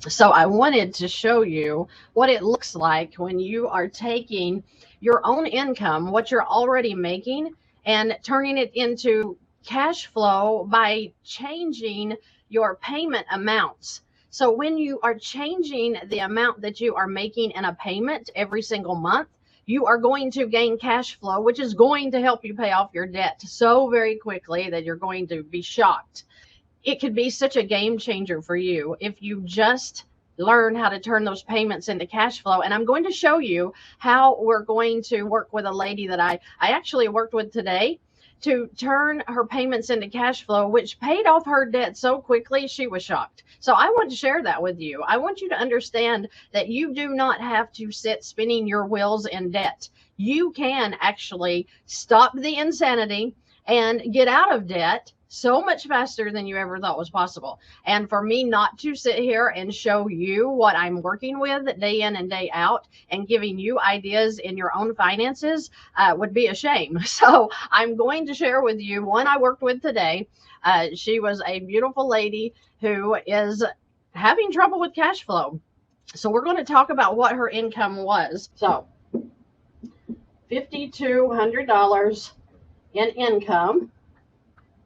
So I wanted to show you what it looks like when you are taking your own income, what you're already making, and turning it into cash flow by changing your payment amounts. So when you are changing the amount that you are making in a payment every single month, you are going to gain cash flow, which is going to help you pay off your debt so very quickly that you're going to be shocked. It could be such a game changer for you if you just learn how to turn those payments into cash flow. And I'm going to show you how we're going to work with a lady that I actually worked with today to turn her payments into cash flow, which paid off her debt so quickly she was shocked. So I want to share that with you. I want you to understand that you do not have to sit spinning your wheels in debt. You can actually stop the insanity and get out of debt so much faster than you ever thought was possible. And for me not to sit here and show you what I'm working with day in and day out and giving you ideas in your own finances would be a shame. So I'm going to share with you one I worked with today. She was a beautiful lady who is having trouble with cash flow. So we're going to talk about what her income was. So $5,200 in income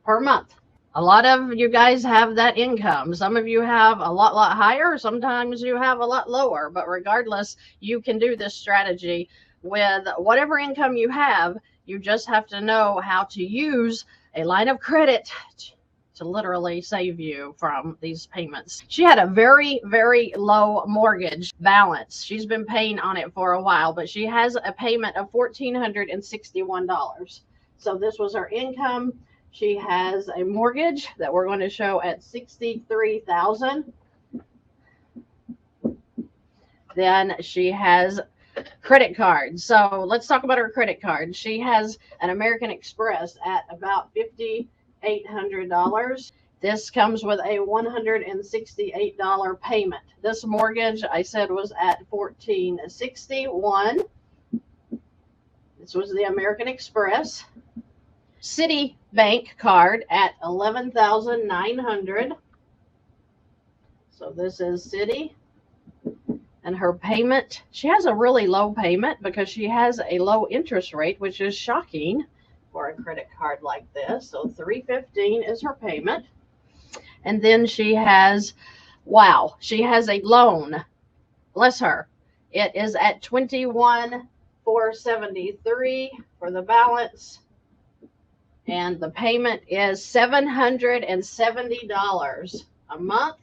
per month. A lot of you guys have that income. Some of you have a lot higher. Sometimes you have a lot lower. But regardless, you can do this strategy with whatever income you have. You just have to know how to use a line of credit to literally save you from these payments. She had a very, very low mortgage balance. She's been paying on it for a while, but she has a payment of $1,461. So this was her income. She has a mortgage that we're going to show at $63,000. Then she has credit cards. So let's talk about her credit card. She has an American Express at about $5,800. This comes with a $168 payment. This mortgage I said was at $1,461. This was the American Express. Citibank card at $11,900. So this is Citi. And her payment, she has a really low payment because she has a low interest rate, which is shocking for a credit card like this. So $315 is her payment. And then she has, wow, she has a loan. Bless her. It is at $21,473 for the balance. And the payment is $770 a month.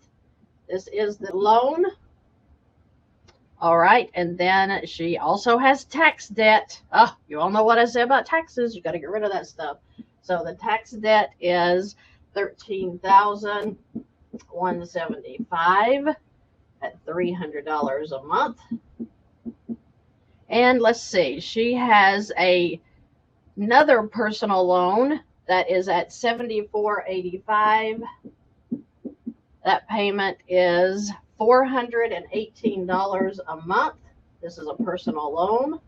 This is the loan. All right. And then she also has tax debt. Oh, you all know what I say about taxes. You got to get rid of that stuff. So the tax debt is $13,175 at $300 a month. And let's see. She has another personal loan that is at $74.85. That payment is $418 a month. This is a personal loan.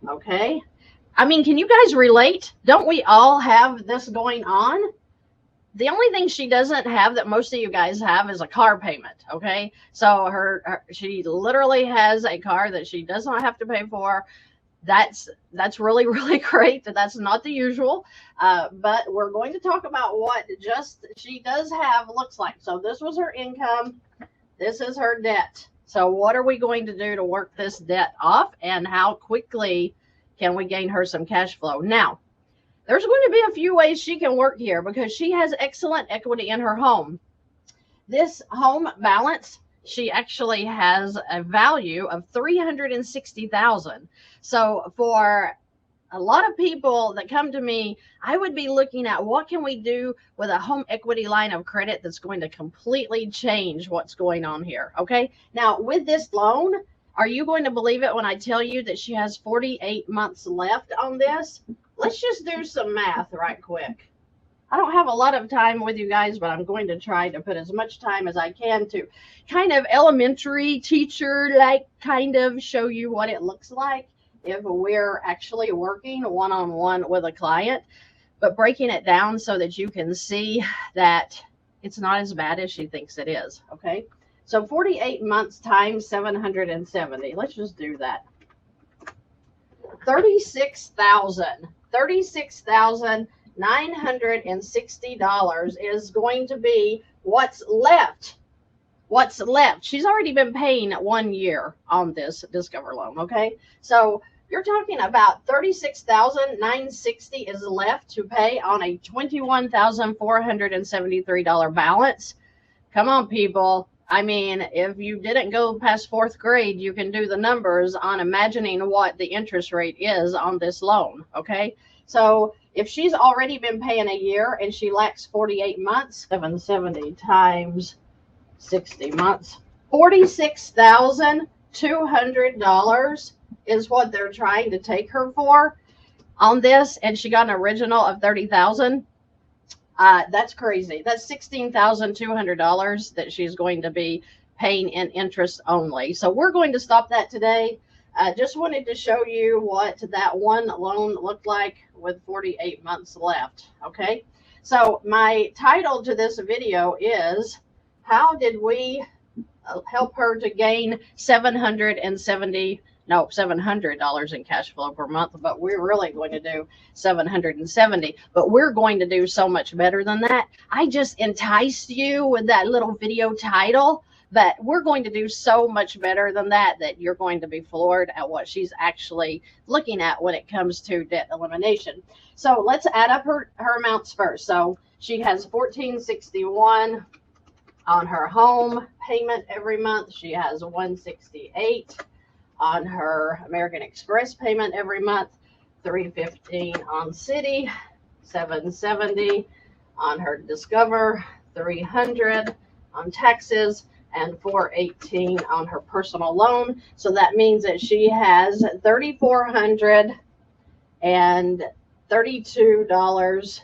Okay. I mean, can you guys relate? Don't we all have this going on? The only thing she doesn't have that most of you guys have is a car payment. Okay. So she literally has a car that she does not have to pay for. That's really, really great. That's not the usual. But we're going to talk about what just she does have looks like. So this was her income. This is her debt. So what are we going to do to work this debt off, and how quickly can we gain her some cash flow? Now, there's going to be a few ways she can work here because she has excellent equity in her home. This home balance, she actually has a value of $360,000. So for a lot of people that come to me, I would be looking at what can we do with a home equity line of credit that's going to completely change what's going on here. Okay. Now with this loan, are you going to believe it when I tell you that she has 48 months left on this? Let's just do some math right quick. I don't have a lot of time with you guys, but I'm going to try to put as much time as I can to kind of elementary teacher, like kind of show you what it looks like if we're actually working one-on-one with a client, but breaking it down so that you can see that it's not as bad as she thinks it is. Okay. So 48 months times 770. Let's just do that. $36,960 is going to be what's left. What's left. She's already been paying 1 year on this Discover loan, okay? So you're talking about $36,960 is left to pay on a $21,473 balance. Come on, people. I mean, if you didn't go past 4th grade, you can do the numbers on imagining what the interest rate is on this loan, okay? So if she's already been paying a year and she lacks 48 months, 770 times 60 months, $46,200 is what they're trying to take her for on this, and she got an original of $30,000. That's crazy. That's $16,200 that she's going to be paying in interest only. So we're going to stop that today. Just wanted to show you what that one loan looked like with 48 months left. Okay. So my title to this video is, how did we help her to gain $700 in cash flow per month? But we're really going to do 770. But we're going to do so much better than that. I just enticed you with that little video title, but we're going to do so much better than that you're going to be floored at what she's actually looking at when it comes to debt elimination. So let's add up her amounts first. So she has $1,461 on her home payment every month. She has $168 on her American Express payment every month, $315 on City, $770 on her Discover, $300 on taxes, and $418 on her personal loan. So that means that she has $3,432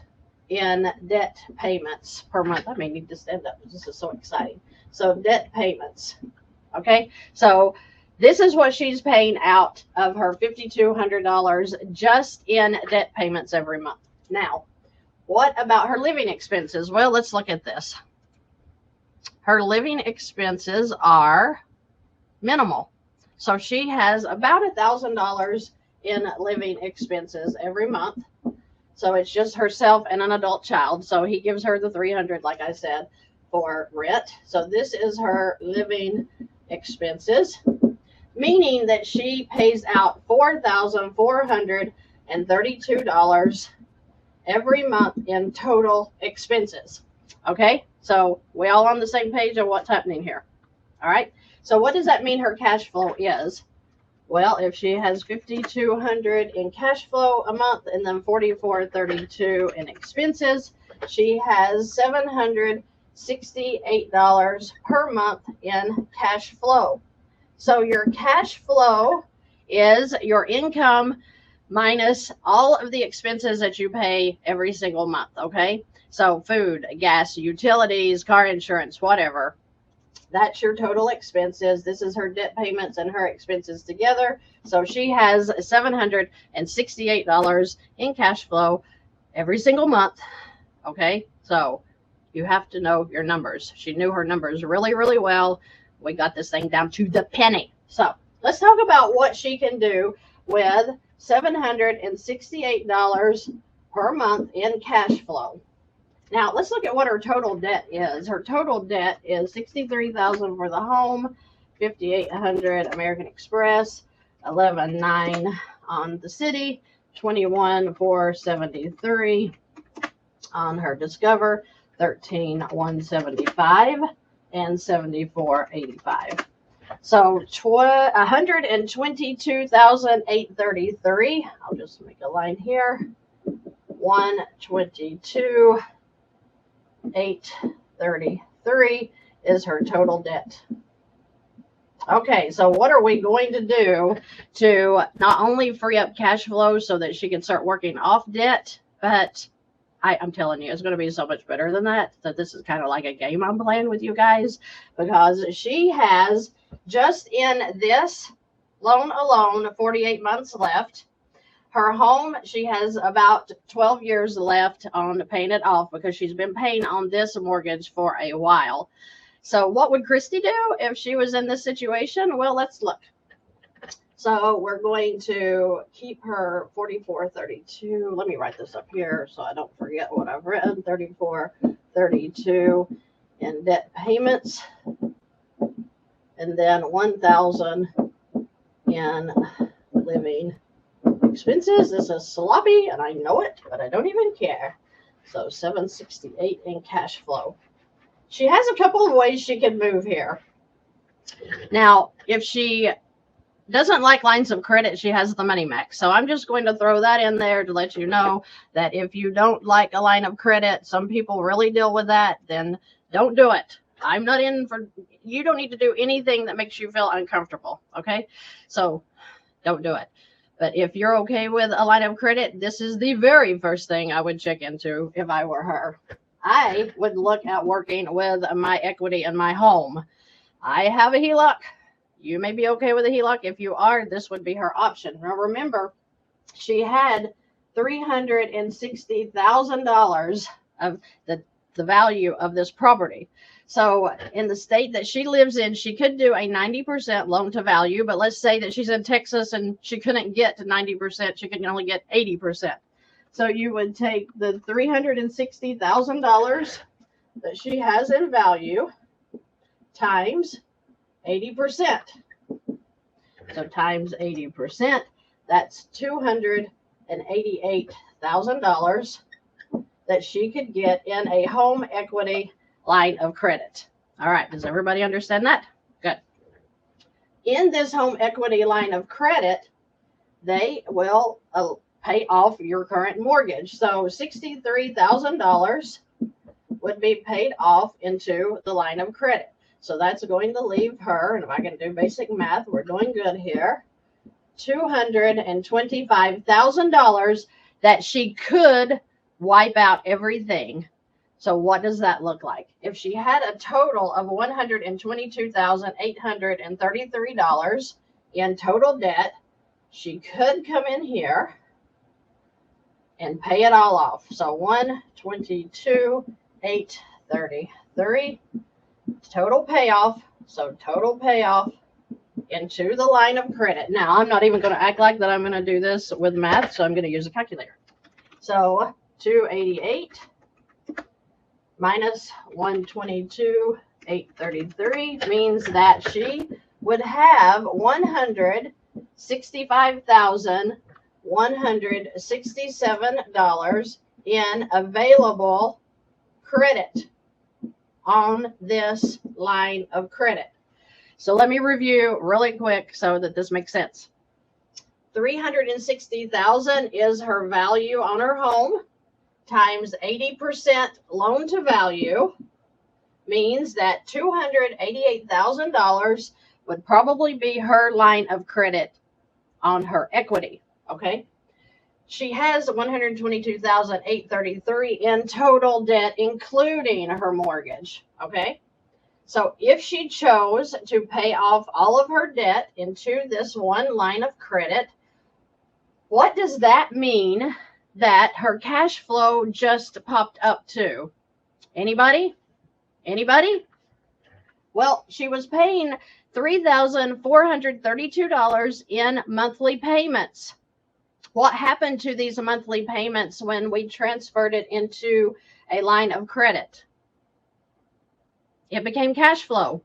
in debt payments per month. I may need to stand up. This is so exciting. So debt payments. Okay. So this is what she's paying out of her $5,200 just in debt payments every month. Now, what about her living expenses? Well, let's look at this. Her living expenses are minimal. So she has about $1,000 in living expenses every month. So it's just herself and an adult child. So he gives her the $300, like I said, for rent. So this is her living expenses, meaning that she pays out $4,432 every month in total expenses. Okay, so we all on the same page of what's happening here. All right, so what does that mean her cash flow is? Well, if she has $5,200 in cash flow a month and then $4,432 in expenses, she has $768 per month in cash flow. So your cash flow is your income minus all of the expenses that you pay every single month, okay? So food, gas, utilities, car insurance, whatever. That's your total expenses. This is her debt payments and her expenses together. So she has $768 in cash flow every single month. Okay, so you have to know your numbers. She knew her numbers really, really well. We got this thing down to the penny. So let's talk about what she can do with $768 per month in cash flow. Now, let's look at what her total debt is. Her total debt is $63,000 for the home, $5,800 American Express, $11,900 on the City, $21,473 on her Discover, $13,175, and $74,85. So $122,833. I'll just make a line here. 122,833 is her total debt. Okay, so what are we going to do to not only free up cash flow so that she can start working off debt, but I'm telling you, it's going to be so much better than that. So this is kind of like a game I'm playing with you guys, because she has, just in this loan alone, 48 months left. Her home, she has about 12 years left on paying it off, because she's been paying on this mortgage for a while. So what would Christy do if she was in this situation? Well, let's look. So we're going to keep her 4432. Let me write this up here so I don't forget what I've written. 3432 in debt payments, and then 1,000 in living expenses. This is sloppy and I know it, but I don't even care. So 768 in cash flow. She has a couple of ways she can move here. Now, if she doesn't like lines of credit, she has the Money Max. So I'm just going to throw that in there to let you know that if you don't like a line of credit, some people really deal with that, then don't do it. I'm not in for, you don't need to do anything that makes you feel uncomfortable. Okay. So don't do it. But if you're okay with a line of credit, this is the very first thing I would check into if I were her. I would look at working with my equity in my home. I have a HELOC. You may be okay with a HELOC. If you are, this would be her option. Now remember, she had $360,000 of the value of this property. So in the state that she lives in, she could do a 90% loan to value, but let's say that she's in Texas and she couldn't get to 90%. She can only get 80%. So you would take the $360,000 that she has in value times 80%. So times 80%, that's $288,000 that she could get in a home equity line of credit. All right, does everybody understand that? Good. In this home equity line of credit, they will pay off your current mortgage. So $63,000 would be paid off into the line of credit. So that's going to leave her, and if I can do basic math, we're doing good here, $225,000 that she could wipe out everything. So what does that look like? If she had a total of $122,833 in total debt, she could come in here and pay it all off. So $122,833 total payoff. So total payoff into the line of credit. Now, I'm not even going to act like that I'm going to do this with math, so I'm going to use a calculator. So 288 minus 122,833 means that she would have $165,167 in available credit on this line of credit. So let me review really quick so that this makes sense. $360,000 is her value on her home times 80% loan to value means that $288,000 would probably be her line of credit on her equity. Okay. She has $122,833 in total debt, including her mortgage. Okay. So if she chose to pay off all of her debt into this one line of credit, what does that mean that her cash flow just popped up to? Anybody? Anybody? Well, she was paying $3,432 in monthly payments. What happened to these monthly payments when we transferred it into a line of credit? It became cash flow.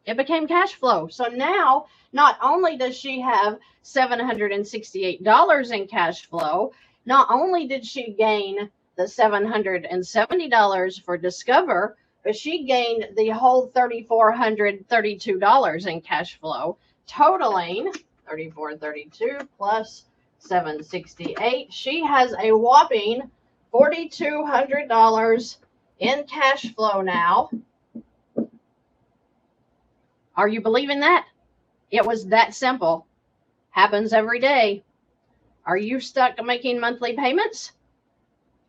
It became cash flow. So now, not only does she have $768 in cash flow, not only did she gain the $770 for Discover, but she gained the whole $3,432 in cash flow, totaling $3,432 plus $768. She has a whopping $4,200 in cash flow now. Are you believing that? It was that simple. Happens every day. Are you stuck making monthly payments?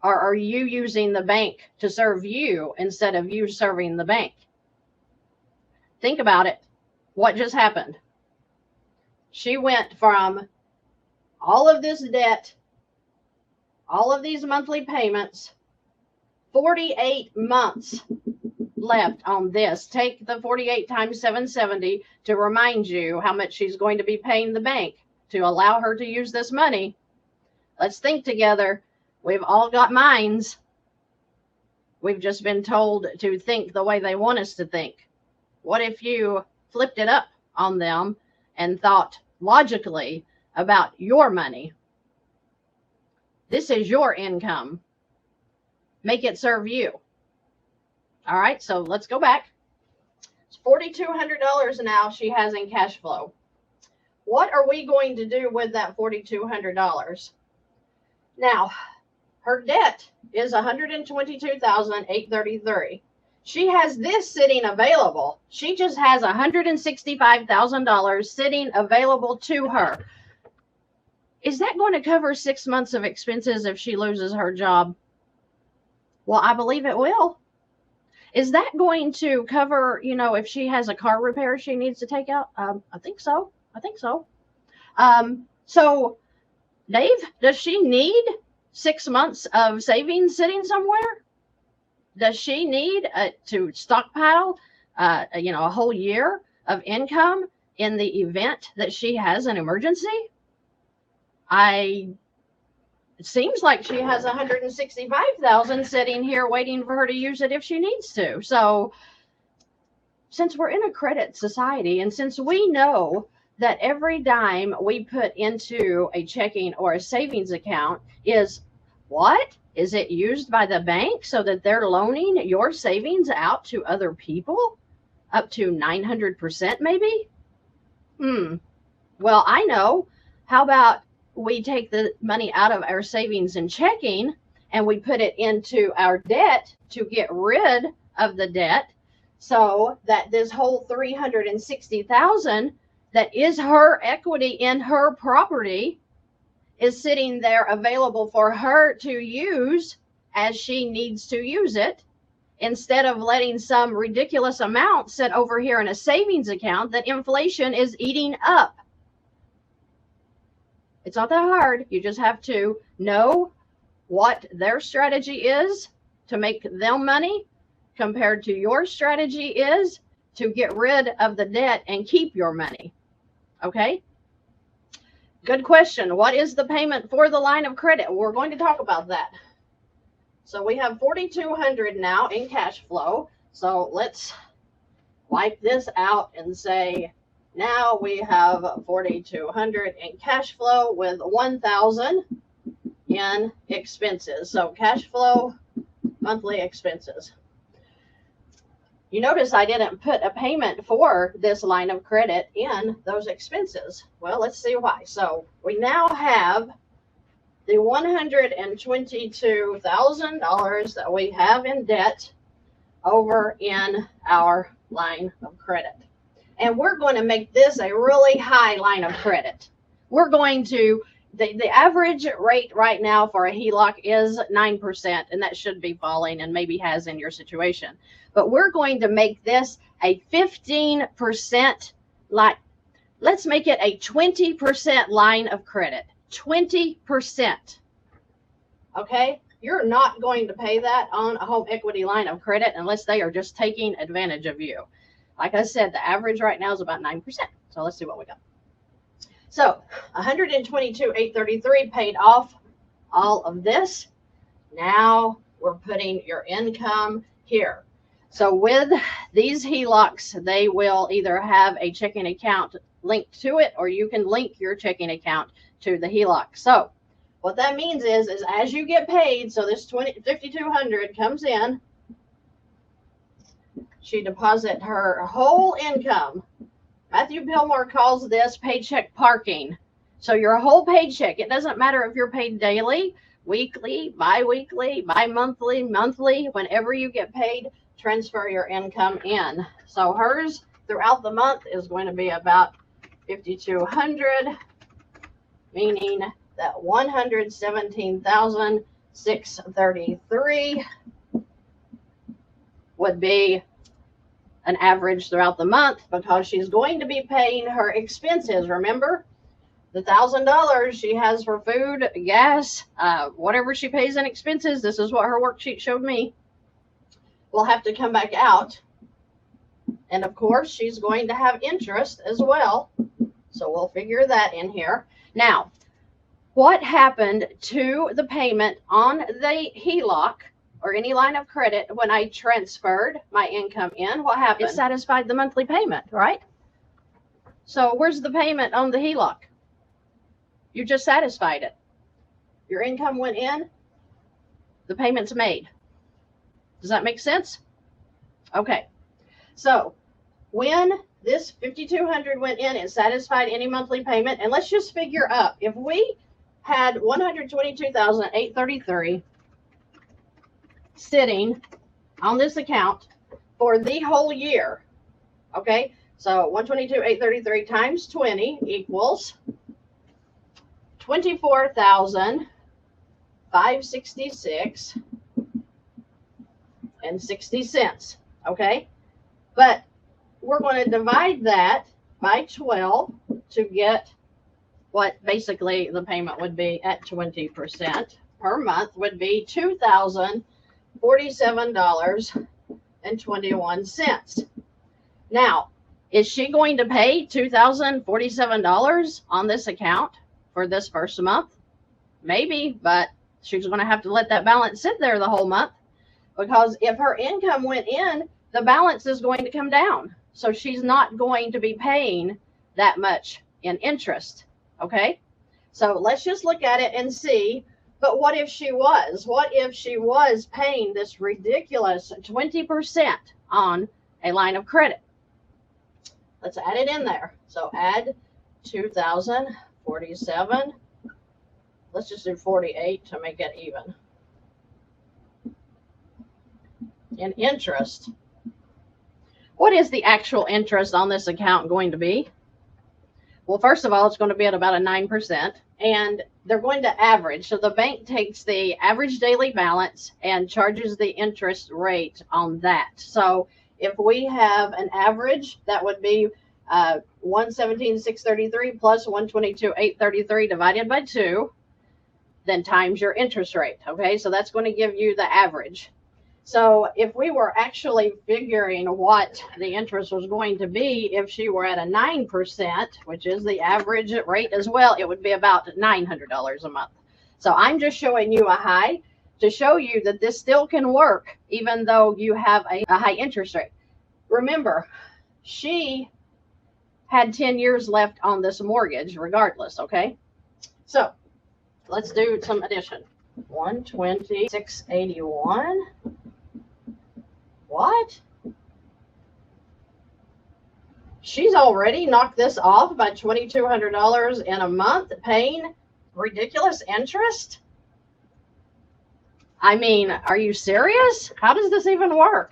Or are you using the bank to serve you instead of you serving the bank? Think about it. What just happened? She went from all of this debt, all of these monthly payments, 48 months left on this. Take the 48 times 770 to remind you how much she's going to be paying the bank to allow her to use this money. Let's think together. We've all got minds. We've just been told to think the way they want us to think. What if you flipped it up on them and thought logically about your money? This is your income. Make it serve you. All right, so let's go back. It's $4,200 now she has in cash flow. What are we going to do with that $4,200? Now, her debt is $122,833. She has this sitting available. She just has $165,000 sitting available to her. Is that going to cover 6 months of expenses if she loses her job? Well, I believe it will. Is that going to cover, if she has a car repair she needs to take out? I think so. So, Dave, does she need 6 months of savings sitting somewhere? Does she need to stockpile, a whole year of income in the event that she has an emergency? It seems like she has $165,000 sitting here waiting for her to use it if she needs to. So since we're in a credit society, and since we know that every dime we put into a checking or a savings account is what? Is it used by the bank so that they're loaning your savings out to other people up to 900% maybe? Well, I know. How about we take the money out of our savings and checking and we put it into our debt to get rid of the debt, so that this whole $360,000 that is her equity in her property is sitting there available for her to use as she needs to use it, instead of letting some ridiculous amount sit over here in a savings account that inflation is eating up. It's not that hard. You just have to know what their strategy is to make them money compared to your strategy is to get rid of the debt and keep your money. Okay? Good question. What is the payment for the line of credit? We're going to talk about that. So we have $4,200 now in cash flow. So let's wipe this out and say, now we have $4,200 in cash flow with $1,000 in expenses. So cash flow, monthly expenses. You notice I didn't put a payment for this line of credit in those expenses. Well, let's see why. So we now have the $122,000 that we have in debt over in our line of credit. And we're going to make this a really high line of credit. We're going to, the average rate right now for a HELOC is 9%, and that should be falling and maybe has in your situation. But we're going to make this a 15% line. Let's make it a 20% line of credit. 20%. Okay? You're not going to pay that on a home equity line of credit unless they are just taking advantage of you. Like I said, the average right now is about 9%. So let's see what we got. So $122,833 paid off all of this. Now we're putting your income here. So with these HELOCs, they will either have a checking account linked to it, or you can link your checking account to the HELOC. So what that means is as you get paid, so this $5,200 comes in, she deposits her whole income. Matthew Pillmore calls this paycheck parking. So your whole paycheck, it doesn't matter if you're paid daily, weekly, bi-weekly, bi-monthly, monthly, whenever you get paid, transfer your income in. So hers throughout the month is going to be about $5,200, meaning that $117,633 would be an average throughout the month, because she's going to be paying her expenses. Remember, the $1,000 she has for food, gas, whatever she pays in expenses. This is what her worksheet showed me. will have to come back out. And of course, she's going to have interest as well. So we'll figure that in here. Now, what happened to the payment on the HELOC or any line of credit when I transferred my income in? What happened? It satisfied the monthly payment, right? So where's the payment on the HELOC? You just satisfied it. Your income went in, the payment's made. Does that make sense? Okay. So when this $5,200 went in, it satisfied any monthly payment. And let's just figure up. If we had $122,833 sitting on this account for the whole year, okay? So $122,833 times 20 equals $24,566.60, okay? But we're going to divide that by 12 to get what basically the payment would be at 20% per month would be $2,047.21. Now, is she going to pay $2,047 on this account for this first month? Maybe, but she's going to have to let that balance sit there the whole month, because if her income went in, the balance is going to come down. So she's not going to be paying that much in interest. Okay, so let's just look at it and see. But what if she was? What if she was paying this ridiculous 20% on a line of credit? Let's add it in there. So add 2,047. Let's just do 48 to make it even. In interest. What is the actual interest on this account going to be? Well, first of all, it's going to be at about a 9%, and they're going to average. So the bank takes the average daily balance and charges the interest rate on that. So if we have an average, that would be 117,633 plus 122,833 divided by 2, then times your interest rate. Okay, so that's going to give you the average. So if we were actually figuring what the interest was going to be, if she were at a 9%, which is the average rate as well, it would be about $900 a month. So I'm just showing you a high to show you that this still can work, even though you have a high interest rate. Remember, she had 10 years left on this mortgage regardless, okay? So let's do some addition. 120,681. What? She's already knocked this off by $2,200 in a month, paying ridiculous interest? I mean, are you serious? How does this even work?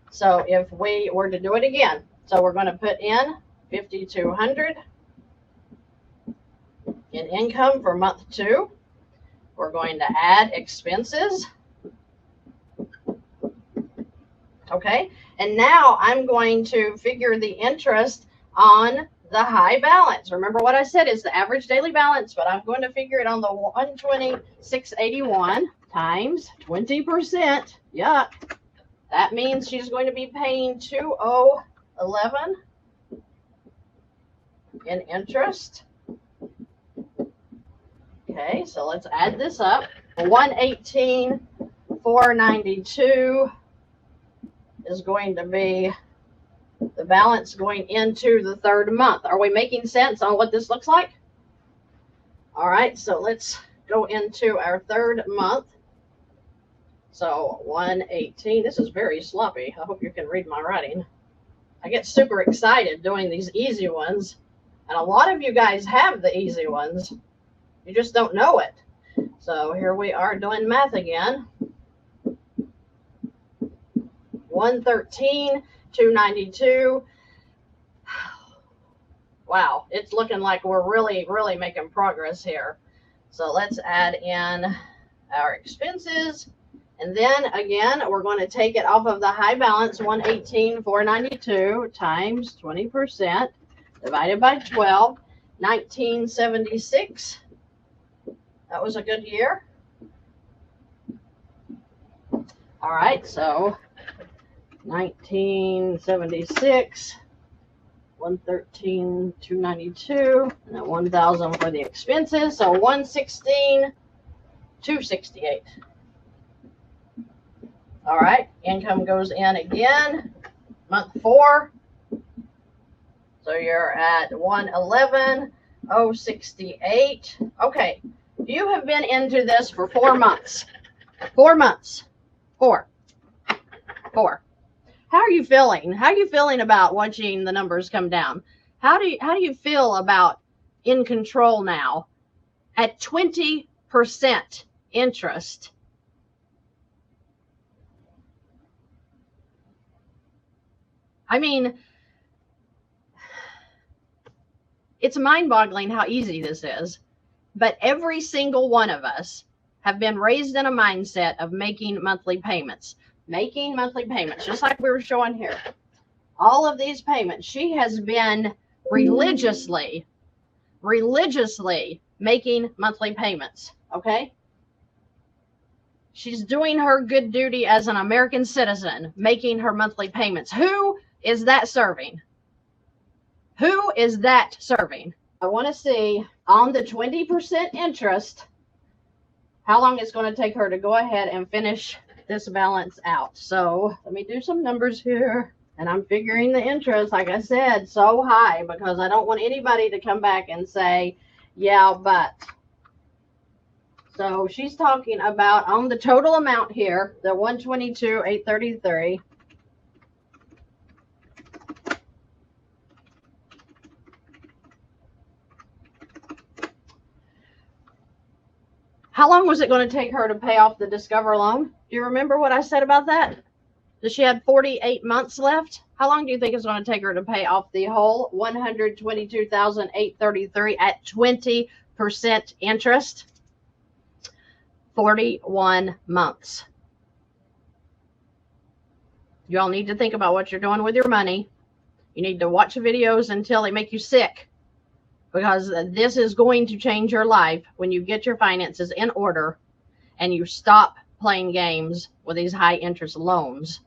So if we were to do it again, so we're going to put in $5,200 in income for month 2. We're going to add expenses. Okay, and now I'm going to figure the interest on the high balance. Remember what I said is the average daily balance, but I'm going to figure it on the 120,681 times 20%. Yuck. That means she's going to be paying $2,011 in interest. Okay, so let's add this up. 118,492 is going to be the balance going into the third month. Are we making sense on what this looks like? All right, so let's go into our third month. So 118, this is very sloppy. I hope you can read my writing. I get super excited doing these easy ones, and a lot of you guys have the easy ones. You just don't know it. So here we are doing math again. 113,292. Wow, it's looking like we're really making progress here. So let's add in our expenses. And then again, we're going to take it off of the high balance, 118,492 times 20% divided by 12, 1976. That was a good year. All right, so $19.76, $113,292, and then $1,000 for the expenses. So $116,268. All right, income goes in again. Month 4. So you're at $111,068. Okay, you have been into this for 4 months. 4 months. 4. How are you feeling? How are you feeling about watching the numbers come down? How do you feel about in control now at 20% interest? I mean, it's mind-boggling how easy this is, but every single one of us have been raised in a mindset of making monthly payments. Making monthly payments, just like we were showing here. All of these payments, she has been religiously making monthly payments, okay? She's doing her good duty as an American citizen, making her monthly payments. Who is that serving? Who is that serving? I want to see on the 20% interest, how long it's going to take her to go ahead and finish this balance out. So let me do some numbers here. And I'm figuring the interest, like I said, so high because I don't want anybody to come back and say, yeah, but. So she's talking about on the total amount here, the $122,833. How long was it going to take her to pay off the Discover loan? Do you remember what I said about that? That she had 48 months left? How long do you think it's going to take her to pay off the whole $122,833 at 20% interest? 41 months. You all need to think about what you're doing with your money. You need to watch videos until they make you sick, because this is going to change your life when you get your finances in order and you stop playing games with these high interest loans.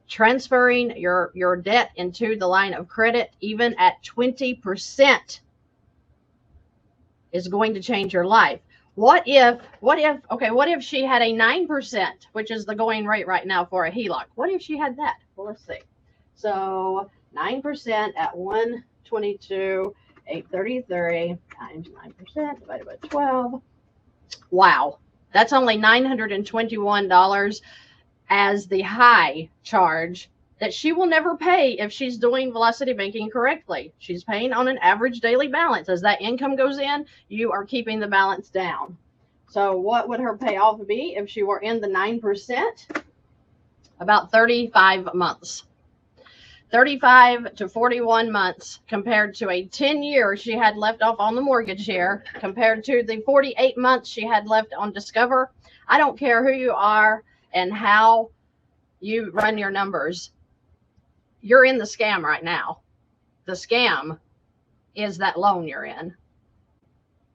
Transferring your debt into the line of credit, even at 20%, is going to change your life. What if she had a 9%, which is the going rate right now for a HELOC? What if she had that? Well, let's see. So 9% at 122,833 times 9% divided by 12. Wow, that's only $921 as the high charge that she will never pay if she's doing velocity banking correctly. She's paying on an average daily balance. As that income goes in, you are keeping the balance down. So what would her payoff be if she were in the 9%? About 35 months. 35 to 41 months compared to a 10 years she had left off on the mortgage here, compared to the 48 months she had left on Discover. I don't care who you are and how you run your numbers. You're in the scam right now. The scam is that loan you're in.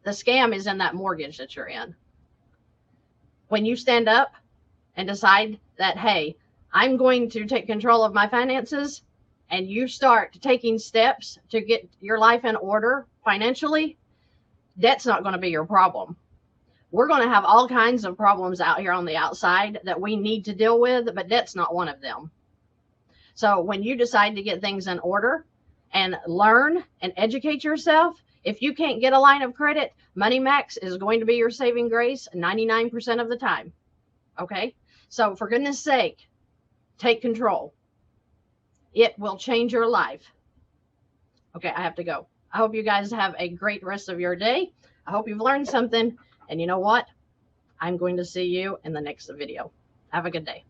The scam is in that mortgage that you're in. When you stand up and decide that, hey, I'm going to take control of my finances, and you start taking steps to get your life in order financially, debt's not going to be your problem. We're going to have all kinds of problems out here on the outside that we need to deal with, but debt's not one of them. So when you decide to get things in order and learn and educate yourself, if you can't get a line of credit, Money Max is going to be your saving grace 99% of the time. Okay? So for goodness sake, take control. It will change your life. Okay, I have to go. I hope you guys have a great rest of your day. I hope you've learned something. And you know what? I'm going to see you in the next video. Have a good day.